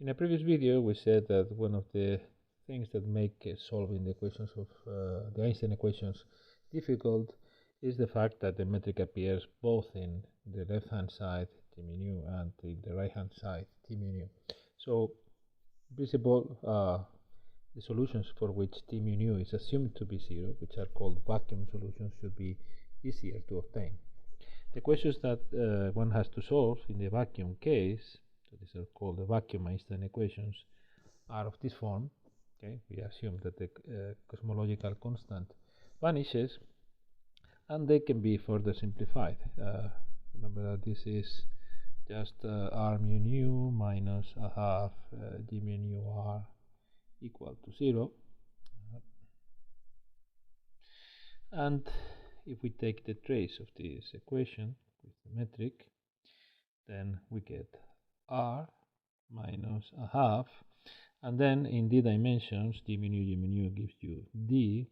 In a previous video, we said that one of the things that make solving the equations of the Einstein equations difficult is the fact that the metric appears both in the left-hand side, t mu nu, and in the right-hand side, t mu nu. So, in principle, the solutions for which t mu nu is assumed to be 0, which are called vacuum solutions, should be easier to obtain. The questions that one has to solve in the vacuum case, so these are called the vacuum Einstein equations, are of this form. Okay, we assume that the cosmological constant vanishes, and they can be further simplified. Remember that this is just r mu nu minus a half g mu nu r equal to 0. And if we take the trace of this equation with the metric, then we get r minus a half, and then in d dimensions, d mu nu gives you d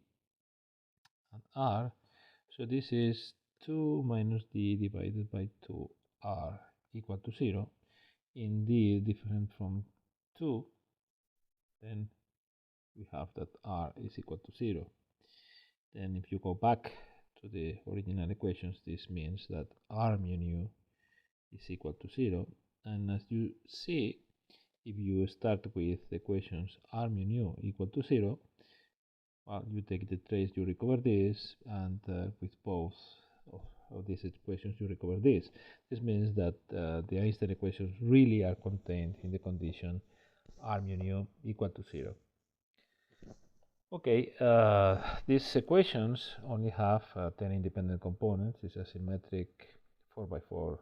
and r. So this is 2 minus d divided by 2r equal to 0. In d different from 2, then we have that r is equal to 0. Then if you go back to the original equations, this means that r mu nu is equal to 0. And as you see, if you start with the equations r mu nu equal to 0, well, you take the trace, you recover this, and with both of these equations, you recover this. This means that the Einstein equations really are contained in the condition r mu nu equal to 0. Okay, these equations only have 10 independent components. It's a symmetric 4x4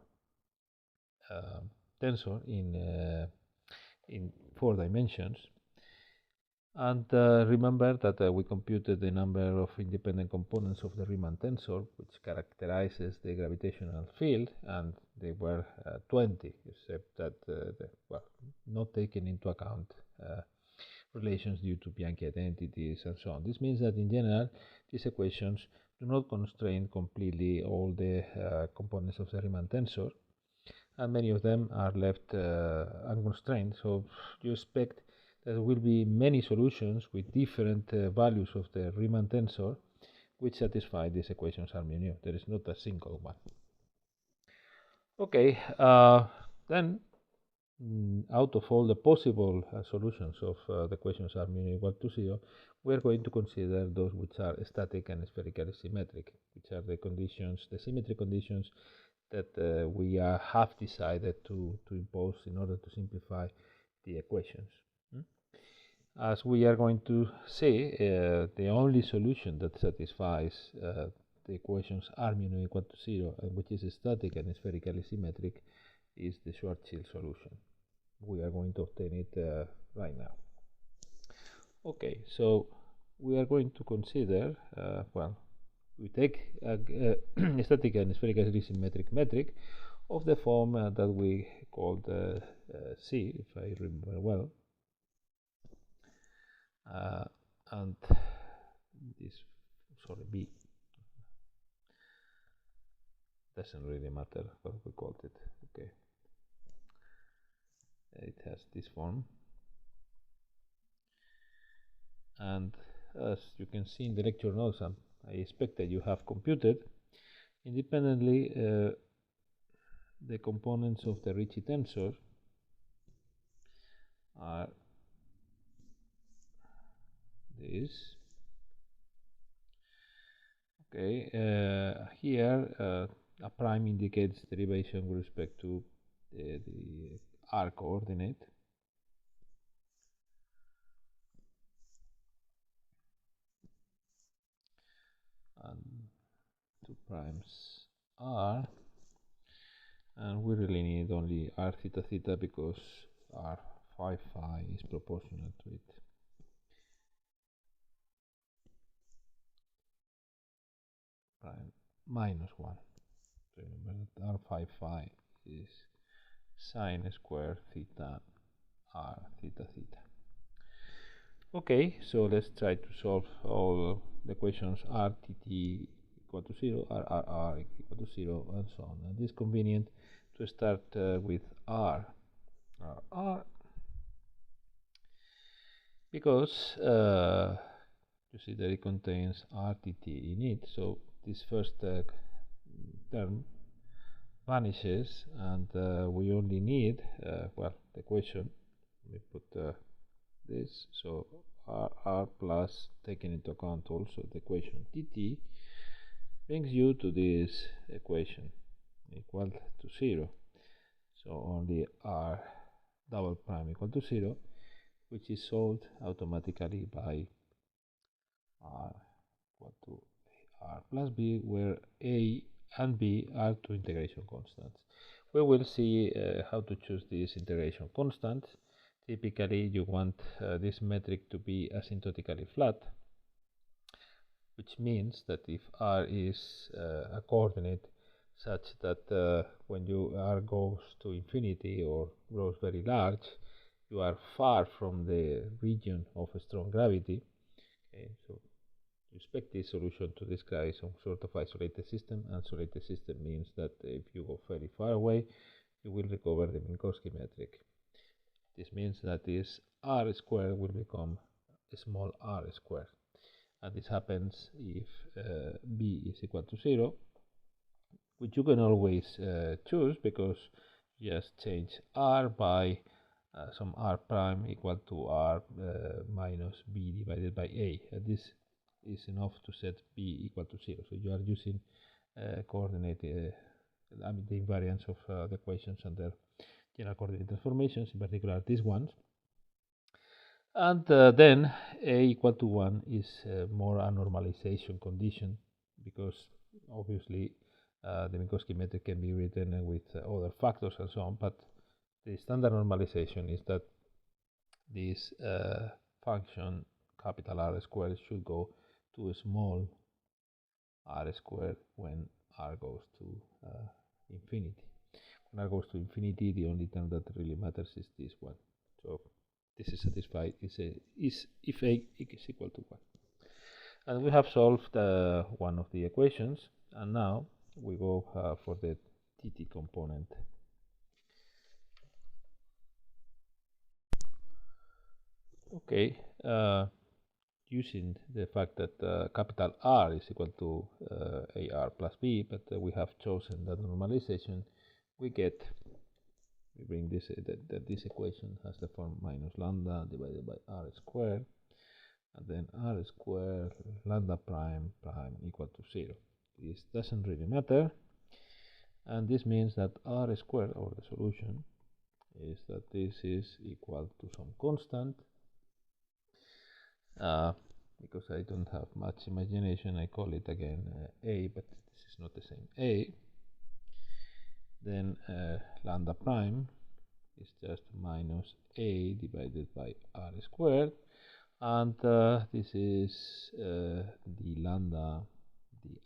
tensor in 4 dimensions. And remember that we computed the number of independent components of the Riemann tensor, which characterizes the gravitational field, and they were 20, except that well, not taken into account relations due to Bianchi identities and so on. This means that in general, these equations do not constrain completely all the components of the Riemann tensor, and many of them are left unconstrained. So you expect there will be many solutions with different values of the Riemann tensor which satisfy these equations r mu nu. There is not a single one. Okay, then out of all the possible solutions of the equations r mu nu equal to 0, we are going to consider those which are static and spherically symmetric, which are the conditions, the symmetry conditions that we have decided to impose in order to simplify the equations. As we are going to see, the only solution that satisfies the equations r mu nu equal to 0, and which is static and spherically symmetric, is the Schwarzschild solution. We are going to obtain it right now. Okay, so we are going to consider, well, we take a static and spherically symmetric metric of the form that we called C, if I remember well. And this, sorry, B, doesn't really matter what we called it. Okay, it has this form, and as you can see in the lecture notes, I expect that you have computed independently the components of the Ricci tensor are this. Okay, here a prime indicates derivation with respect to the r coordinate. And 2 primes r, and we really need only r theta theta because r phi phi is proportional to it. Prime minus 1. Remember that r phi phi is sine square theta r theta theta. Okay, so let's try to solve all the equations r tt equal to 0, r equal to 0, and so on. And it is convenient to start with r. because you see that it contains RTT in it, so this first term vanishes, and we only need well, the equation. Let me put this, so r plus, taking into account also the equation tt, brings you to this equation equal to 0. So only r double prime equal to 0, which is solved automatically by r equal to r plus b, where a and b are two integration constants. We will see how to choose these integration constants. Typically, you want this metric to be asymptotically flat, which means that if r is a coordinate such that when r goes to infinity or grows very large, you are far from the region of strong gravity. Okay, so you expect this solution to describe some sort of isolated system. Isolated system means that if you go very far away, you will recover the Minkowski metric. This means that this r squared will become a small r squared. And this happens if b is equal to 0, which you can always choose, because you just change r by some r prime equal to r minus b divided by a. This is enough to set b equal to 0. So you are using coordinate, I mean the invariance of the equations under general coordinate transformations, in particular these ones. And then a equal to 1 is more a normalization condition, because obviously the Minkowski metric can be written with other factors and so on, but the standard normalization is that this function capital R squared should go to a small r squared when r goes to infinity. When r goes to infinity, the only term that really matters is this one. So this is satisfied if a is equal to 1. And we have solved one of the equations, and now we go for the tt component. Okay, using the fact that capital R is equal to AR plus B, but we have chosen that normalization, we bring this, that this equation has the form minus lambda divided by R squared, and then R squared lambda prime equal to 0. This doesn't really matter, and this means that R squared, or the solution, is that this is equal to some constant. Because I don't have much imagination, I call it again a, but this is not the same a. Then lambda prime is just minus a divided by r squared, and this is the lambda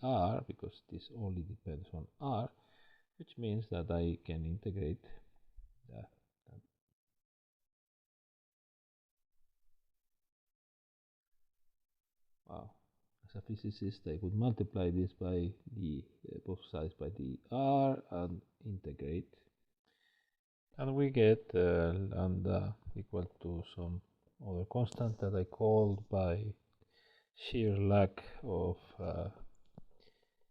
dr, because this only depends on r, which means that I can integrate wow. As a physicist, I would multiply this by the both sides by the r and integrate, and we get lambda equal to some other constant that I called by sheer lack of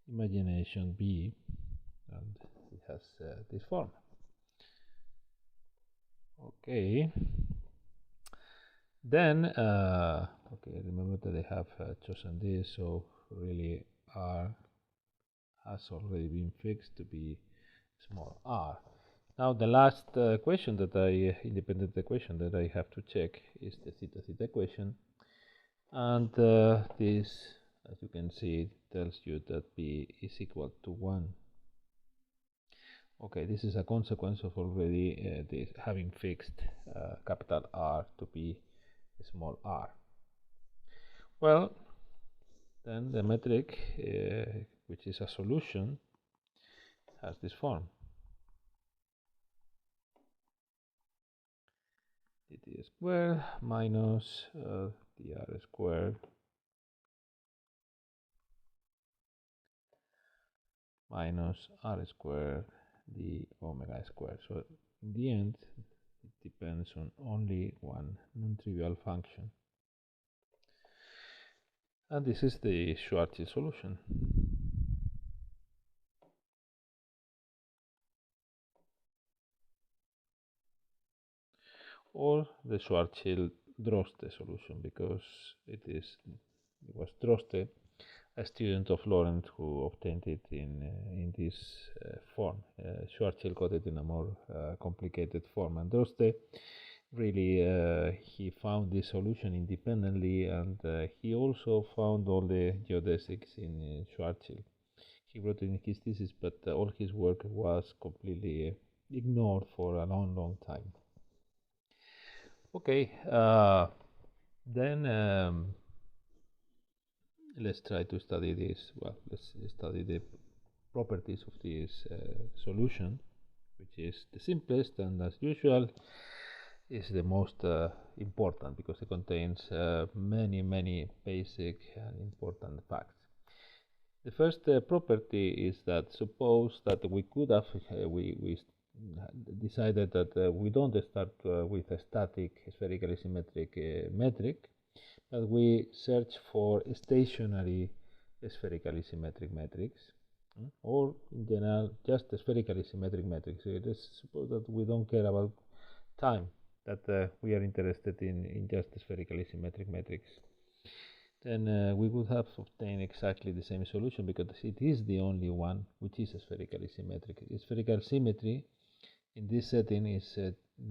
imagination b, and it has this form. Okay, then okay, remember that I have chosen this, so really r has already been fixed to be small r. Now the last independent equation that I have to check is the theta theta equation, and this, as you can see, tells you that b is equal to 1. Okay, this is a consequence of already having fixed capital R to be small r. Well, then the metric, which is a solution, has this form. dt squared minus dr squared minus r squared d omega squared. So in the end, it depends on only one non-trivial function. And this is the Schwarzschild solution. Or the Schwarzschild-Droste solution, because it was Droste, a student of Lorentz, who obtained it in this form. Schwarzschild got it in a more complicated form, and Droste really he found this solution independently, and he also found all the geodesics in Schwarzschild. He wrote it in his thesis, but all his work was completely ignored for a long, long time. Okay, then let's try to study this. Well, let's study the properties of this solution, which is the simplest and, as usual, is the most important because it contains many, many basic and important facts. The first property is that suppose that we could have we decided that we don't start with a static spherically symmetric metric, but we search for stationary spherically symmetric metrics, or in general just spherically symmetric metrics. So let's suppose that we don't care about time, that we are interested in just spherically symmetric metrics. Then we would have obtained exactly the same solution because it is the only one which is spherically symmetric. Spherical symmetry in this setting is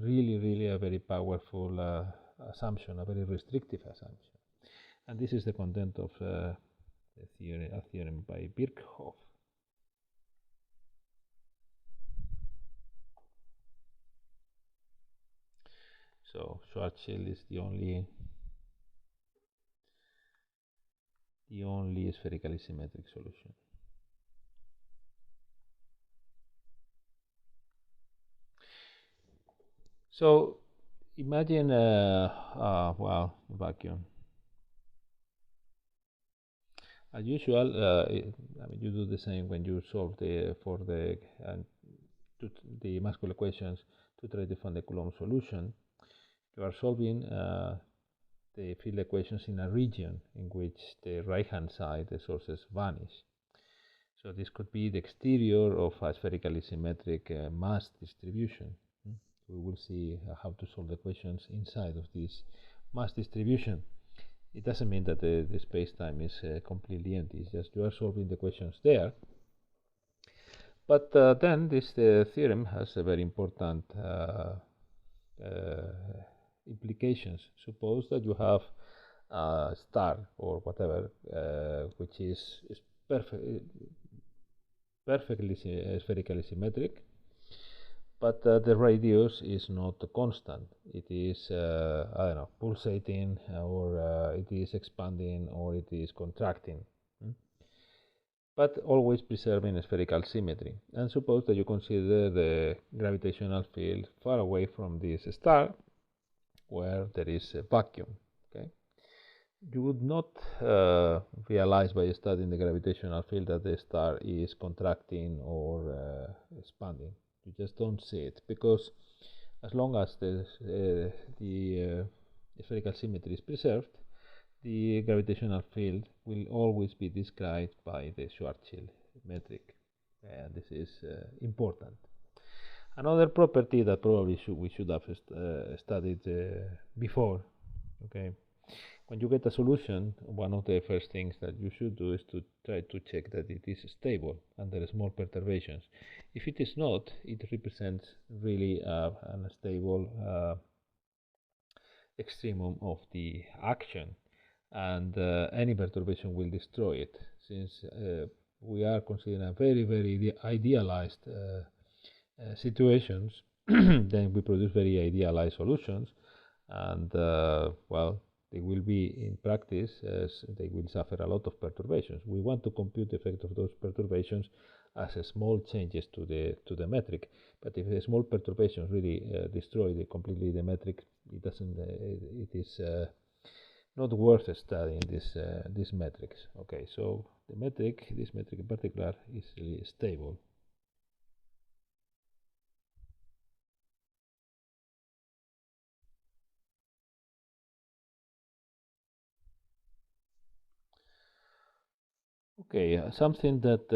really, really a very powerful assumption, a very restrictive assumption. And this is the content of a theorem by Birkhoff. So Schwarzschild is the only spherically symmetric solution. So imagine well, vacuum. As usual, I mean, you do the same when you solve the Maxwell equations to try to find the Coulomb solution. You are solving the field equations in a region in which the right-hand side, the sources vanish. So this could be the exterior of a spherically symmetric mass distribution. We will see how to solve the equations inside of this mass distribution. It doesn't mean that the space-time is completely empty. It's just you are solving the equations there. But then this theorem has a very important implications. Suppose that you have a star or whatever, which is perfectly spherically symmetric, but the radius is not constant. It is, I don't know, pulsating, or it is expanding, or it is contracting, but always preserving spherical symmetry. And suppose that you consider the gravitational field far away from this star, where there is a vacuum. Okay, you would not realize by studying the gravitational field that the star is contracting or expanding. You just don't see it, because as long as the spherical symmetry is preserved, the gravitational field will always be described by the Schwarzschild metric, and this is important. Another property that probably we should have studied before. Okay, when you get a solution, one of the first things that you should do is to try to check that it is stable under small perturbations. If it is not, it represents really an unstable extremum of the action, and any perturbation will destroy it. Since we are considering a very, very idealized situations, then we produce very idealized solutions, and well, they will be in practice, they will suffer a lot of perturbations. We want to compute the effect of those perturbations as small changes to the metric, but if the small perturbations really destroy completely the metric, it doesn't. It is not worth studying these metrics. Okay, so this metric in particular, is really stable. Okay, something that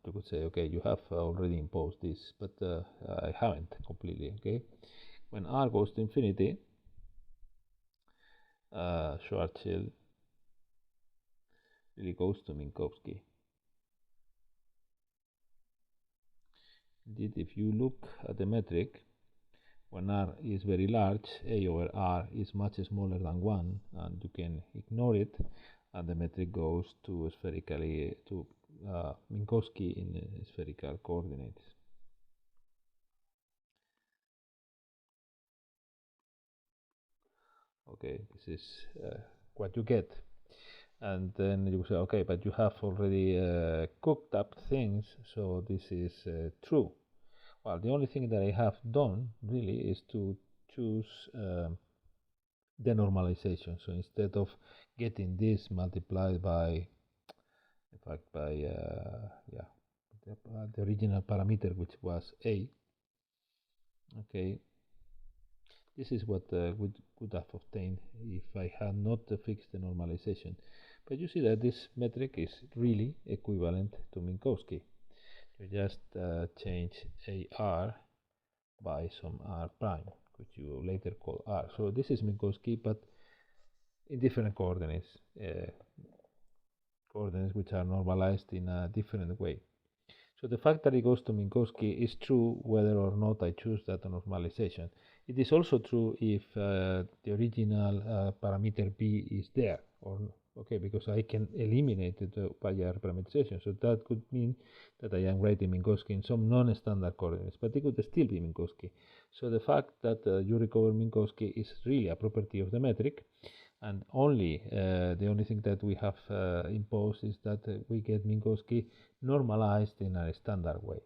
you could say, okay, you have already imposed this, but I haven't completely. Okay, when r goes to infinity, Schwarzschild really goes to Minkowski. Indeed, if you look at the metric, when r is very large, a over r is much smaller than 1, and you can ignore it, and the metric goes to spherically to Minkowski in spherical coordinates. Okay, this is what you get. And then you say, okay, but you have already cooked up things, so this is true. Well, the only thing that I have done really is to choose the normalization. So instead of getting this multiplied by, in fact, by the original parameter, which was a, okay, this is what we could have obtained if I had not fixed the normalization. But you see that this metric is really equivalent to Minkowski. You just change AR by some R prime, which you later call R. So this is Minkowski, but in different coordinates, coordinates which are normalized in a different way. So the fact that it goes to Minkowski is true whether or not I choose that normalization. It is also true if the original parameter b is there, or okay, because I can eliminate the Bayer parameterization. So that could mean that I am writing Minkowski in some non-standard coordinates, but it could still be Minkowski. So the fact that you recover Minkowski is really a property of the metric, and the only thing that we have imposed is that we get Minkowski normalized in a standard way.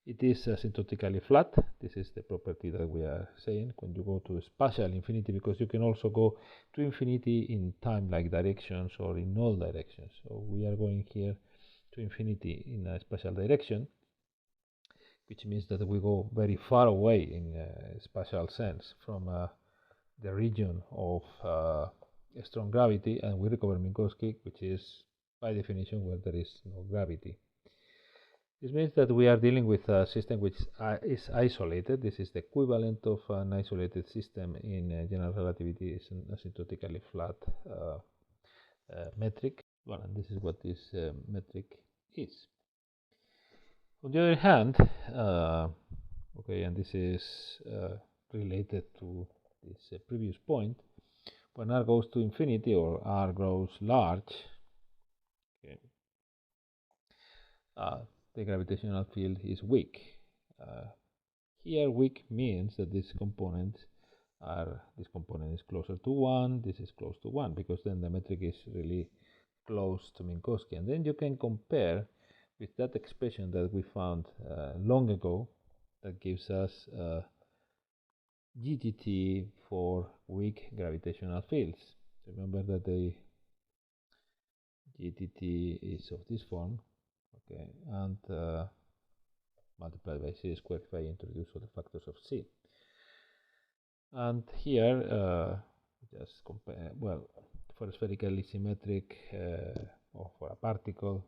It is asymptotically flat. This is the property that we are saying when you go to spatial infinity, because you can also go to infinity in time-like directions or in null directions. So we are going here to infinity in a spatial direction, which means that we go very far away in a spatial sense from the region of strong gravity, and we recover Minkowski, which is by definition where there is no gravity. This means that we are dealing with a system which is isolated. This is the equivalent of an isolated system in general relativity. It's an asymptotically flat metric. Well, and this is what this metric is. On the other hand, okay, and this is related to this previous point, when r goes to infinity or r grows large, okay, the gravitational field is weak. Here weak means that this component is closer to 1, this is close to 1, because then the metric is really close to Minkowski. And then you can compare with that expression that we found long ago that gives us GTT for weak gravitational fields. Remember that the GTT is of this form, okay, and multiplied by c squared if I introduce all the factors of c. And here, just compare, well, for a spherically symmetric or for a particle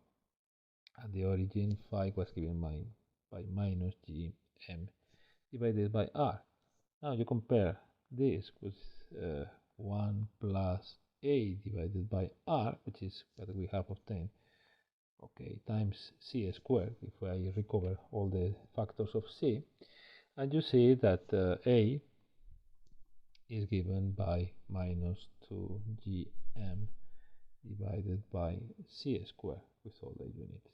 at the origin, phi was given by minus gm divided by r. Now you compare this with 1 plus a divided by r, which is what we have obtained, okay, times c squared if I recover all the factors of c, and you see that a is given by minus 2gm divided by c squared with all the units.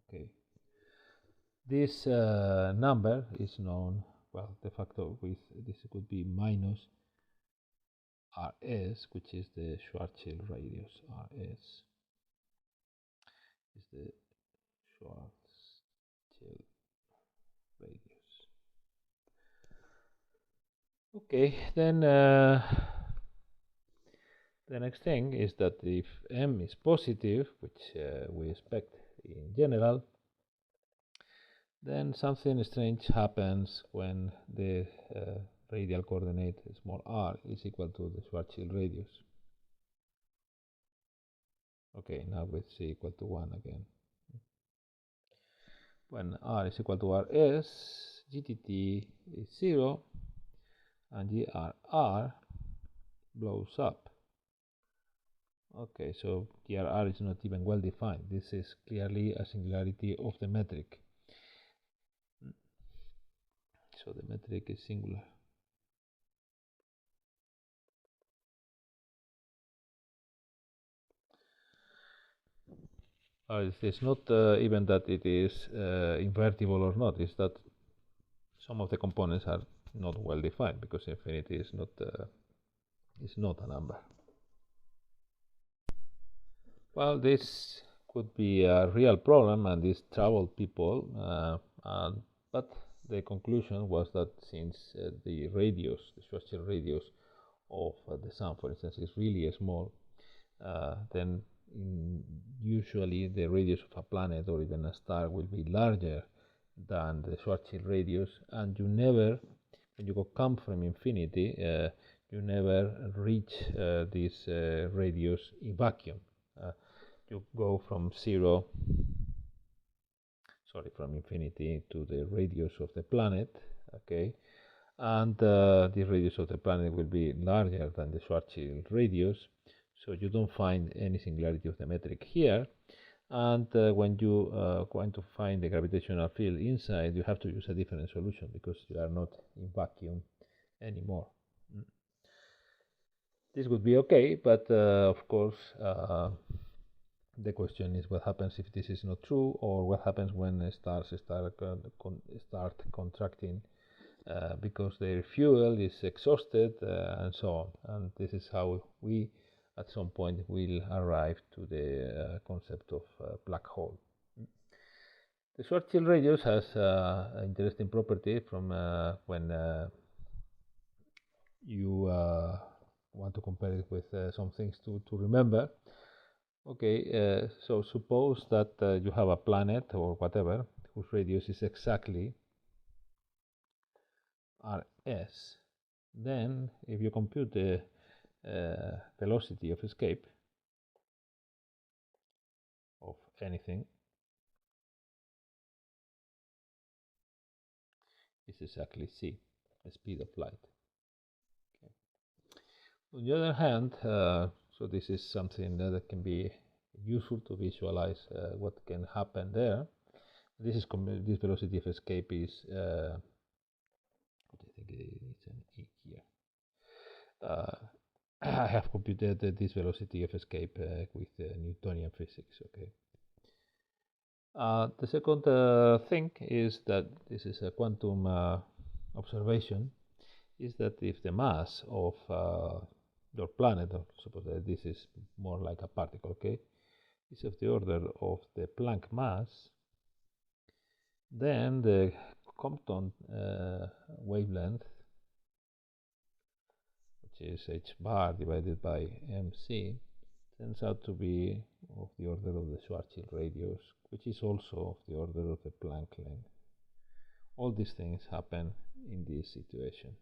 Okay, this number is known, well, the factor with this could be minus rs, which is the Schwarzschild radius. Rs is the Schwarzschild radius. Okay, then the next thing is that if m is positive, which we expect in general, then something strange happens when the radial coordinate small r is equal to the Schwarzschild radius. Okay, now with c equal to 1 again. When r is equal to rs, gtt is 0 and grr blows up. Okay, so grr is not even well defined. This is clearly a singularity of the metric. So the metric is singular. It's not even that it is invertible or not, it's that some of the components are not well defined, because infinity is not a number. Well, this could be a real problem, and this troubled people, but the conclusion was that since the Schwarzschild radius of the sun, for instance, is really small, then usually the radius of a planet or even a star will be larger than the Schwarzschild radius, and you never, when you come from infinity, you never reach this radius in vacuum. You go from infinity to the radius of the planet, okay, and the radius of the planet will be larger than the Schwarzschild radius, so you don't find any singularity of the metric here. And when you want to find the gravitational field inside, you have to use a different solution, because you are not in vacuum anymore. This would be okay, but of course the question is what happens if this is not true, or what happens when stars start contracting because their fuel is exhausted, and so on. And this is how we at some point will arrive to the concept of black hole. The Schwarzschild radius has an interesting property from when you want to compare it with some things to remember. Okay, so suppose that you have a planet or whatever whose radius is exactly rs. Then, if you compute the velocity of escape of anything, is exactly c, the speed of light. Okay. On the other hand, so this is something that can be useful to visualize what can happen there. This velocity of escape is what I think it's an e here. I have computed this velocity of escape with Newtonian physics. Okay. The second thing is that this is a quantum observation, is that if the mass of your planet, or suppose that this is more like a particle, okay, is of the order of the Planck mass, then the Compton wavelength, which is h bar divided by mc, turns out to be of the order of the Schwarzschild radius, which is also of the order of the Planck length. All these things happen in this situation.